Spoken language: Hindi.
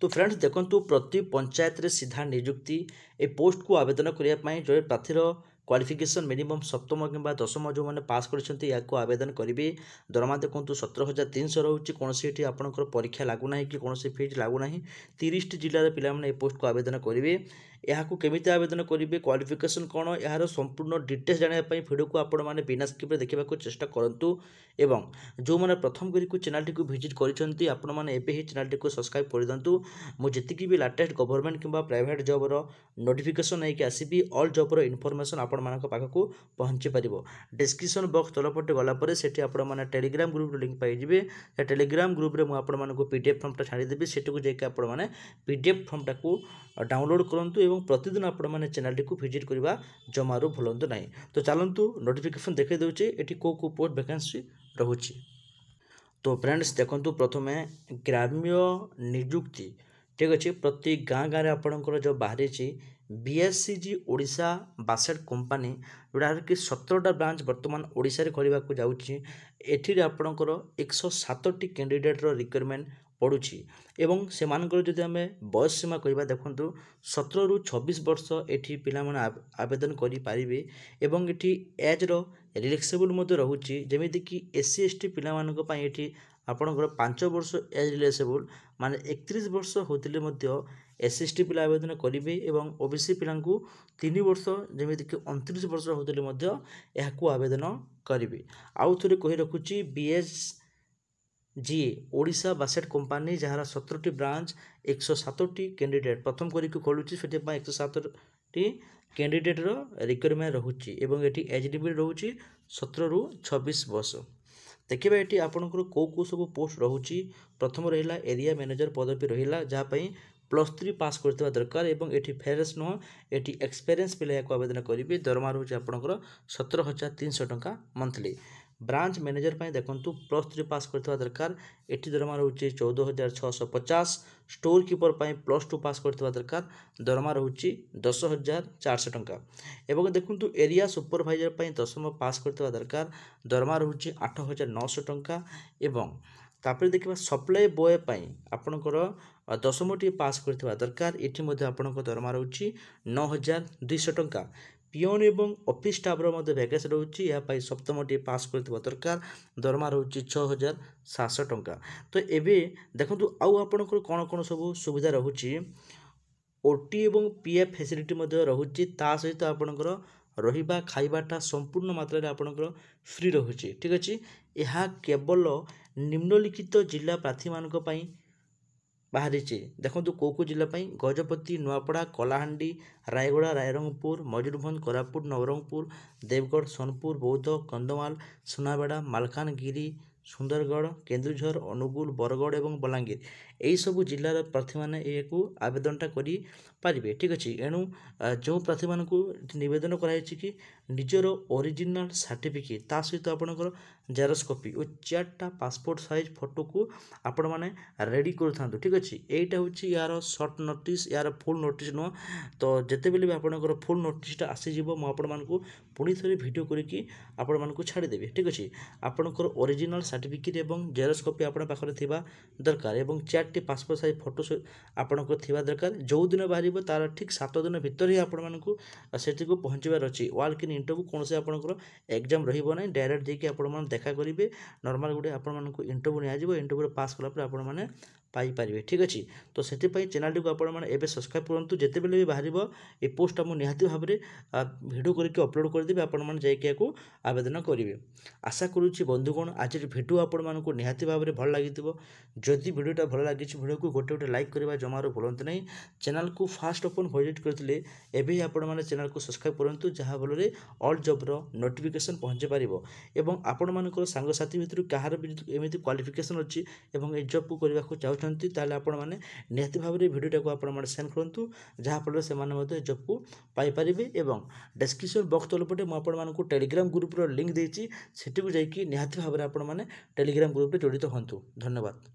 तो फ्रेंड्स देखंतु प्रति पंचायत रे सीधा नियुक्ति ए पोस्ट को आवेदन करिया पई जो प्रार्थीर क्वालिफिकेशन मिनिमम सप्तम किंबा दशम जो मैंने पास करछंती याको आवेदन करिवे। दरमा देखंतु 17,300 रहउची। कोनोसी एठी आपनकर परीक्षा लागू नाही कि कोनोसी फीस लागू नाही। 30 जिल्ला रे पिला माने ए पोस्ट को आवेदन करिवे। याको केमिति आवेदन करिवे, क्वालिफिकेशन कोन, यार संपूर्ण डिटेल्स जानिया पई वीडियो को आपण माने बिना स्किप रे देखिबा को चेष्टा करंतु। एवं जो मैंने प्रथम करी को चैनल टी को विजिट करिसंती आपण माने एबे ही चैनल टी को सब्सक्राइब कर दंतु। मु जति भी लेटेस्ट गवर्नमेंट किंबा प्राइवेट जॉब रो नोटिफिकेशन नै कि आसीबी ऑल जॉब रो इन्फॉर्मेशन आपण मानक पाखकू पहुंची परिबो। डिस्क्रिप्शन बॉक्स तलपटे गला परे सेठी आपण माने टेलीग्राम ग्रुप रो लिंक पाइ जिवे। ए टेलीग्राम ग्रुप रे मु आपण मानक पीडीएफ फॉर्म टा छाडी देबी। सेठी को जेके आपण माने पीडीएफ फॉर्म टा को डाउनलोड करंतु एवं प्रतिदिन आपण माने चैनल टी को विजिट करबा जमारू भूलंतु नाही। तो चलंतु नोटिफिकेशन देखै दउची एठी को पोस्ट वैकेंसी रहुची। तो फ्रेंड्स देखंतु प्रथमे ग्राम्य नियुक्ति ठीक अच्छे प्रति गाँ गाँव में आपणकर जो बाहरी बीएससीजी ओडिशा बासेट कंपनी जोड़ा कि 17टा ब्रांच बर्तमान ओडिशा रे करबा को जाउची। एठी आपणकर 107टी कैंडिडेट रो रिक्वायरमेंट पड़ुछि एवं सेमानकर जदि आमे बयस सीमा कहबा देखंतु 17 रु 26 वर्ष एठी पिला माने आवेदन करि पारिबे एवं एठी एज रो रिलैक्सेबल मते रहुछि। जेमिति कि एससी एसटी पिला मानक पई एठी आपणकर 5 वर्ष एज रिलैक्सेबल माने 31 वर्ष होतिले मध्य एससी एसटी पिला आवेदन करिवे एवं ओबीसी पिलांकु 3 वर्ष जेमिति कि 29 वर्ष होतिले मध्य एहाकु आवेदन करिवे। आउ थोरे कहि रखुछि बीएस जी ओडिशा बासेट कंपनी जहार 17टी ब्रांच 107टी कैंडिडेट प्रथम करी को खोलुछि। सेटे पा 107टी कैंडिडेट रो रिक्वायरमेंट रहुछि एवं एटी एज लिमिट रहुछि 17 रु 26 वर्ष। देखिबा एटी आपनकर को सब पोस्ट रहुछि। प्रथम रहिला एरिया मैनेजर पदवी रहिला जहा पई +3 पास करथिबा दरकार एवं एटी फेरेस न एटी एक्सपीरियंस पिला को आवेदन करिवे। दरमा रहुछि आपनकर 17,300 टंका मंथली। ब्रांच मैनेजर पाई देखंतु +3 पास करथिबा दरकार एटी दरमा रहुछि 14,650। स्टोर कीपर पाई +2 पास करथिबा दरकार दरमा रहुछि 10,400 टंका। एवं देखंतु एरिया सुपरवाइजर पाई 10म पास करथिबा दरकार दरमा रहुछि 8,900 टंका। एवं तापर देखिबा सप्लाई बॉय पाई आपनकर 10मटी पास करथिबा दरकार एठी मध्ये आपनकर दरमा रहुछि 9,200 टंका। पियोन एवं ऑफिस स्टाफ रो मध्ये वैकेंसी रहुछि या पाई सप्तमटी पास करथिबा दरकार दरमा रहुछि 6,700 टंका। तो एबे देखंतु आउ आपनकर कोन कोन सब सुविधा रहुछि। ओटी एवं पीएफ फैसिलिटी मध्ये रहुछि। ता सहित आपनकर रहिबा खाइबाटा संपूर्ण मात्रा रे आपनकर फ्री रहुछि। ठीक अछि। एहा केवल निम्नलिखित जिला प्रार्थी मानक पई बाहरी देखो को जिला गजपति नुआपड़ा कलाहांडी रायगड़ा रायरंगपुर मयूरभंज कोरापुट नवरंगपुर देवगढ़ सोनपुर बौद्ध कंधमाल सुनाबेड़ा मालकानगिरी सुंदरगढ़ केन्दुझर अनुगुल बरगढ़ एवं बलांगीर यही सबू जिलार प्रार्थी मैंने यू आवेदनटा करें। ठीक अच्छे। एणु जो प्रार्थी मान नवेदन कराई कि निजर ओरिजिनल सर्टिफिकेट ता सहित आपणकर जेरक्स कॉपी और 4टा पासपोर्ट साइज फोटो को आपण मैंने रेडी करूँ। ठीक अच्छे। यहीटा हूँ यार सर्ट नोटिस यार फुल नोटिस नुह। तो जिते बेले भी आपणकर फुल नोटिसटा आसीज मुझे पुणी थे भिडियो करके आपण मानक छाड़देवी। ठीक अच्छे। आपणकर ओरिजिनल सर्टिफिकेट एवं जेरक्स कॉपी आपण पाखरे थिबा दरकार एवं 4टी पासपोर्ट साइज फोटो आपणकर थिबा दरकार। जो दिन बाहर तार ठीक 7 दिन भितर ही आपण मानक सेठी को पहुँचबार अच्छी। वाल्क इन इंटरव्यू कौन से आपणकर एग्जाम रहिबो नै डायरेक्ट देके आपण मान देखा करेंगे। नॉर्मल गोटे आपण मानक इंटरव्यू निया इंटरव्यू पास कला आपण माने पाई पारिबे। ठीक अच्छे। तो से चैनल टी को आपण माने एबे सब्सक्राइब करंतु। जेते बेले भी बाहर ए पोस्ट मु निहाती भाव में वीडियो करके अपलोड कर देबे आपण माने जाइके को आवेदन करेंगे। आशा करुच्ची बंधुगण आज वीडियो आपण मानक निहाती भाव में भल लगी। जदि वीडियोटा भल लगी वीडियो को गोटे गोटे लाइक करवा जमारो भूलते नहीं। चैनल को फास्ट ओपन विजिट करते एवं आपण मैंने चैनल को सब्सक्राइब करूँ जहाँ फल ऑल जॉब नोटिफिकेशन पहुँचे पार एवं आपण मानकर सांगसाथी भितर कहार भी एमती क्वालिफिकेशन अच्छी एवं ए जॉब को करने को चाहते ताले आपण मैंने निहाती भाव में वीडियोटा को आपण मैंने सेंड करूँ जहाँ फल से जॉब को पाइपर। एवं डिस्क्रिप्शन बॉक्स तलपटे मुझे टेलीग्राम ग्रुप लिंक देती सेठी को जाकि निहाती भाव में आपण मैंने टेलीग्राम ग्रुप में जड़ित हूँ। धन्यवाद।